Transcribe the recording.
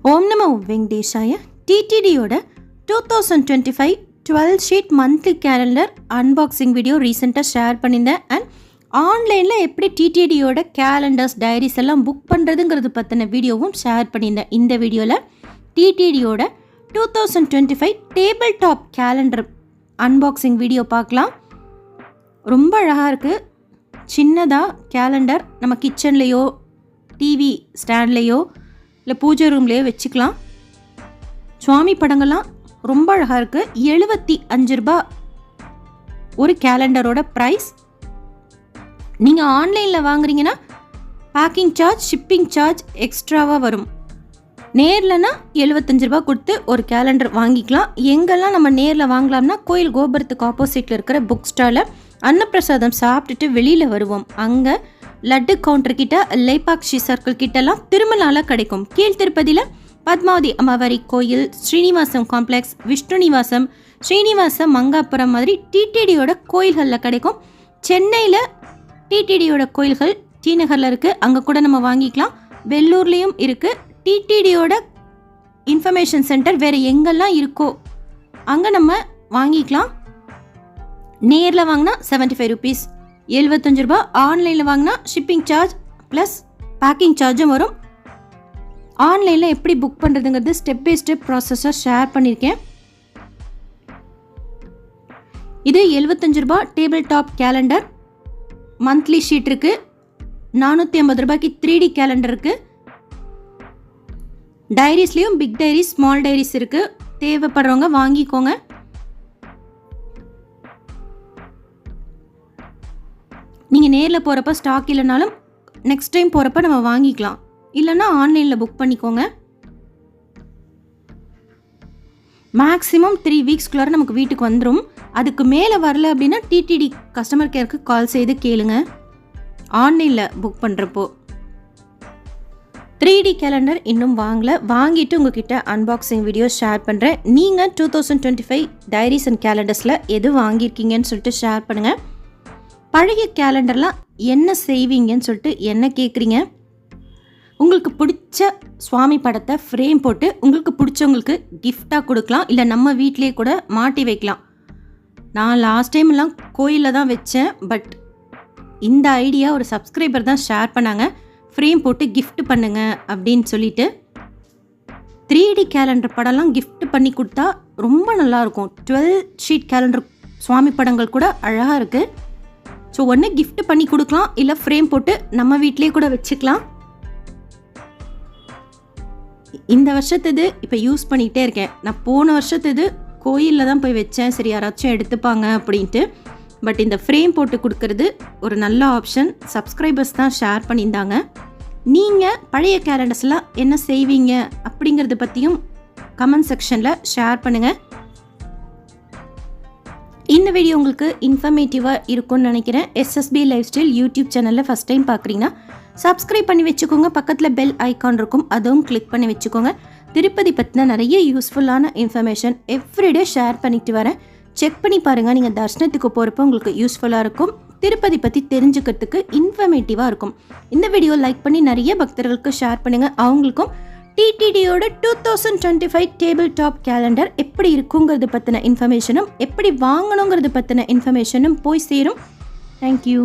ஓம் நமோ வெங்கடேஷாய. டிடிடியோட 2025 12 sheet monthly calendar unboxing video ரீசெண்டாக share பண்ணியிருந்தேன். அண்ட் ஆன்லைனில் எப்படி டிடிடியோட கேலண்டர்ஸ் டைரிஸ் எல்லாம் புக் பண்ணுறதுங்கிறது பற்றின வீடியோவும் ஷேர் பண்ணியிருந்தேன். இந்த வீடியோவில் டிடிடியோட 2025 table top calendar unboxing video பார்க்கலாம். ரொம்ப அழகாக இருக்குது. சின்னதாக கேலண்டர் நம்ம கிச்சன்லேயோ டிவி ஸ்டாண்ட்லேயோ இல்லை பூஜை ரூம்லேயோ வச்சுக்கலாம். சுவாமி படங்கள்லாம் ரொம்ப அழகாக இருக்குது. 75 ரூபா ஒரு கேலண்டரோட ப்ரைஸ். நீங்கள் ஆன்லைனில் வாங்குறீங்கன்னா பேக்கிங் சார்ஜ் ஷிப்பிங் சார்ஜ் எக்ஸ்ட்ராவாக வரும். நேர்லனா 75 ரூபா கொடுத்து ஒரு கேலண்டர் வாங்கிக்கலாம். எங்கெல்லாம் நம்ம நேரில் வாங்கலாம்னா கோயில் கோபுரத்துக்கு ஆப்போசிட்டில் இருக்கிற புக் ஸ்டாலில் அன்னப்பிரசாதம் சாப்பிட்டுட்டு வெளியில் வருவோம். அங்கே லட்டு கவுண்டர் கிட்ட லைபாக்ஷி சர்க்கிள் கிட்டலாம் திருமலால கிடைக்கும். கீழ் திருப்பதியில் பத்மாவதி அம்மாவாரி கோயில், ஸ்ரீனிவாசம் காம்ப்ளெக்ஸ், விஷ்ணுநிவாசம், ஸ்ரீனிவாசம், மங்காப்புரம் மாதிரி டிடிடியோட கோயில்களில் கிடைக்கும். சென்னையில் டிடிடியோட கோயில்கள் டி நகரில் இருக்குது, அங்கே கூட நம்ம வாங்கிக்கலாம். வெள்ளூர்லேயும் இருக்குது. டிடிடியோட இன்ஃபர்மேஷன் சென்டர் வேறு எங்கெல்லாம் இருக்கோ அங்கே நம்ம வாங்கிக்கலாம். நேரில் வாங்கினா 75 ருபீஸ், 75 ரூபா. ஆன்லைனில் வாங்கினா ஷிப்பிங் சார்ஜ் ப்ளஸ் பேக்கிங் சார்ஜும் வரும். ஆன்லைனில் எப்படி புக் பண்ணுறதுங்கிறது ஸ்டெப் பை ஸ்டெப் ப்ராசஸாக ஷேர் பண்ணியிருக்கேன். இது 75 ரூபா table top calendar. Monthly sheet இருக்குது. 450 ரூபாய்க்கு 3D கேலண்டர் இருக்குது. டைரிஸ்லேயும் பிக் டைரிஸ் ஸ்மால் டைரிஸ் இருக்குது. தேவைப்படுறவங்க வாங்கிக்கோங்க. நீங்கள் நேரில் போகிறப்ப ஸ்டாக் இல்லைனாலும் நெக்ஸ்ட் டைம் போகிறப்ப நம்ம வாங்கிக்கலாம். இல்லைன்னா ஆன்லைனில் புக் பண்ணிக்கோங்க. மேக்ஸிமம் 3 வீக்ஸ்குள்ளார நமக்கு வீட்டுக்கு வந்துடும். அதுக்கு மேலே வரல அப்படின்னா டிடிடி கஸ்டமர் கேருக்கு கால் செய்து கேளுங்க. ஆன்லைனில் புக் பண்ணுறப்போ 3D கேலண்டர் இன்னும் வாங்கலை. வாங்கிட்டு உங்ககிட்ட அன்பாக்சிங் வீடியோ ஷேர் பண்ணுறேன். நீங்கள் 2025 டைரிஸ் அண்ட் கேலண்டர்ஸில் எது வாங்கியிருக்கீங்கன்னு சொல்லிட்டு ஷேர் பண்ணுங்கள். பழைய கேலண்டர்லாம் என்ன செய்வீங்கன்னு சொல்லிட்டு என்ன கேட்குறீங்க. உங்களுக்கு பிடிச்ச சுவாமி படத்தை ஃப்ரேம் போட்டு உங்களுக்கு பிடிச்சவங்களுக்கு கிஃப்டாக கொடுக்கலாம். இல்லை நம்ம வீட்டிலே கூட மாட்டி வைக்கலாம். நான் லாஸ்ட் டைம்லாம் கோயிலில் தான் வச்சேன். பட் இந்த ஐடியா ஒரு சப்ஸ்கிரைபர் தான் ஷேர் பண்ணாங்க. ஃப்ரேம் போட்டு கிஃப்ட் பண்ணுங்க அப்படின்னு சொல்லிட்டு 3D கேலண்டர் படம்லாம் கிஃப்ட் பண்ணி கொடுத்தா ரொம்ப நல்லாயிருக்கும். 12 ஷீட் கேலண்டர் சுவாமி படங்கள் கூட அழகாக இருக்குது. ஸோ ஒன்று கிஃப்ட் பண்ணி கொடுக்கலாம், இல்லை ஃப்ரேம் போட்டு நம்ம வீட்டிலே கூட வச்சுக்கலாம். இந்த வருஷத்துது இப்போ யூஸ் பண்ணிகிட்டே இருக்கேன். நான் போன வருஷத்துது கோயிலில் தான் போய் வச்சேன், சரி யாராச்சும் எடுத்துப்பாங்க அப்படின்ட்டு. பட் இந்த ஃப்ரேம் போட்டு கொடுக்கறது ஒரு நல்ல ஆப்ஷன். சப்ஸ்கிரைபர்ஸ் தான் ஷேர் பண்ணியிருந்தாங்க. நீங்கள் பழைய கேலண்டர்ஸ்லாம் என்ன செய்வீங்க அப்படிங்கிறத பற்றியும் கமெண்ட் செக்ஷனில் ஷேர் பண்ணுங்கள். இந்த வீடியோ உங்களுக்கு இன்ஃபர்மேட்டிவாக இருக்கும்னு நினைக்கிறேன். எஸ்எஸ்பி லைஃப் ஸ்டைல் யூடியூப் சேனலில் ஃபஸ்ட் டைம் பார்க்குறீங்கன்னா சப்ஸ்கிரைப் பண்ணி வச்சுக்கோங்க. பக்கத்தில் பெல் ஐக்கான் இருக்கும், அதுவும் கிளிக் பண்ணி வச்சுக்கோங்க. திருப்பதி பற்றின நிறைய யூஸ்ஃபுல்லான இன்ஃபர்மேஷன் எவ்ரிடே ஷேர் பண்ணிட்டு வரேன். செக் பண்ணி பாருங்கள். நீங்கள் தர்ஷனத்துக்கு போகிறப்போ உங்களுக்கு யூஸ்ஃபுல்லாக இருக்கும். திருப்பதி பற்றி தெரிஞ்சுக்கிறதுக்கு இன்ஃபர்மேட்டிவாக இருக்கும். இந்த வீடியோ லைக் பண்ணி நிறைய பக்தர்களுக்கு ஷேர் பண்ணுங்கள். அவங்களுக்கும் டிடிடியோட 2025 டேபிள் டாப் கேலண்டர் எப்படி இருக்குங்கிறது பற்றின இன்ஃபர்மேஷனும் எப்படி வாங்கணுங்கிறது பற்றின இன்ஃபர்மேஷனும் போய் சேரும். தேங்க்யூ.